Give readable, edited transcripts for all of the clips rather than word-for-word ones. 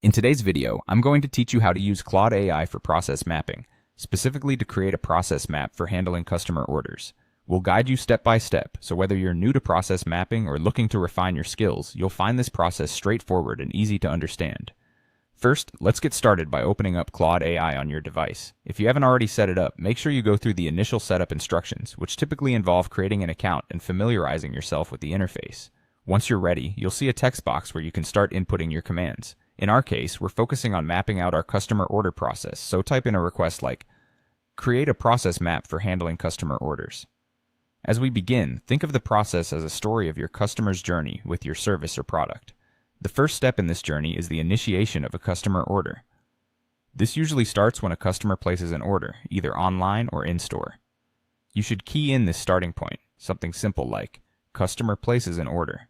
In today's video, I'm going to teach you how to use Claude AI for process mapping, specifically to create a process map for handling customer orders. We'll guide you step by step, so whether you're new to process mapping or looking to refine your skills, you'll find this process straightforward and easy to understand. First, let's get started by opening up Claude AI on your device. If you haven't already set it up, make sure you go through the initial setup instructions, which typically involve creating an account and familiarizing yourself with the interface. Once you're ready, you'll see a text box where you can start inputting your commands. In our case, we're focusing on mapping out our customer order process, so type in a request like, create a process map for handling customer orders. As we begin, think of the process as a story of your customer's journey with your service or product. The first step in this journey is the initiation of a customer order. This usually starts when a customer places an order, either online or in-store. You should key in this starting point, something simple like, customer places an order.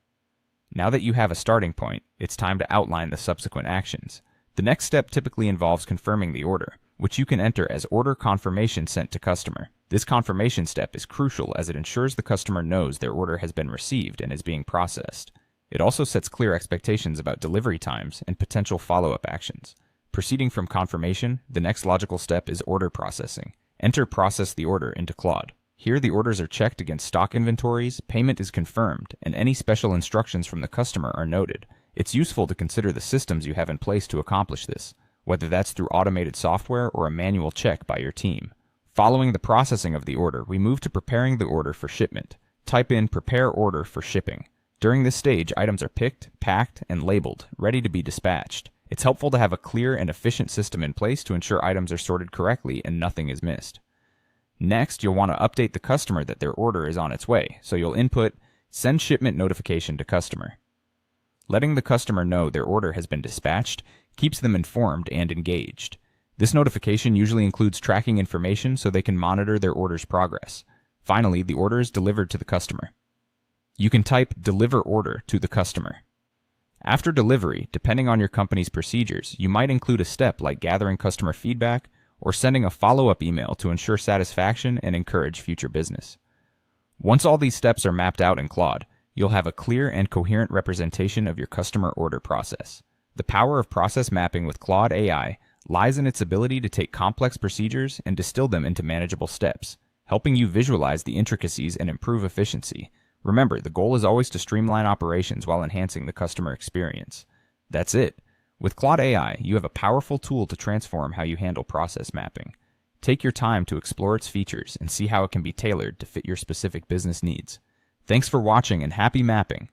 Now that you have a starting point, it's time to outline the subsequent actions. The next step typically involves confirming the order, which you can enter as order confirmation sent to customer. This confirmation step is crucial as it ensures the customer knows their order has been received and is being processed. It also sets clear expectations about delivery times and potential follow-up actions. Proceeding from confirmation, the next logical step is order processing. Enter process the order into Claude. Here the orders are checked against stock inventories, payment is confirmed, and any special instructions from the customer are noted. It's useful to consider the systems you have in place to accomplish this, whether that's through automated software or a manual check by your team. Following the processing of the order, we move to preparing the order for shipment. Type in prepare order for shipping. During this stage, items are picked, packed, and labeled, ready to be dispatched. It's helpful to have a clear and efficient system in place to ensure items are sorted correctly and nothing is missed. Next, you'll want to update the customer that their order is on its way, so you'll input send shipment notification to customer. Letting the customer know their order has been dispatched keeps them informed and engaged. This notification usually includes tracking information so they can monitor their order's progress. Finally, the order is delivered to the customer. You can type deliver order to the customer. After delivery, depending on your company's procedures, you might include a step like gathering customer feedback or sending a follow-up email to ensure satisfaction and encourage future business. Once all these steps are mapped out in Claude, you'll have a clear and coherent representation of your customer order process. The power of process mapping with Claude AI lies in its ability to take complex procedures and distill them into manageable steps, helping you visualize the intricacies and improve efficiency. Remember, the goal is always to streamline operations while enhancing the customer experience. That's it. With Claude AI, you have a powerful tool to transform how you handle process mapping. Take your time to explore its features and see how it can be tailored to fit your specific business needs. Thanks for watching and happy mapping!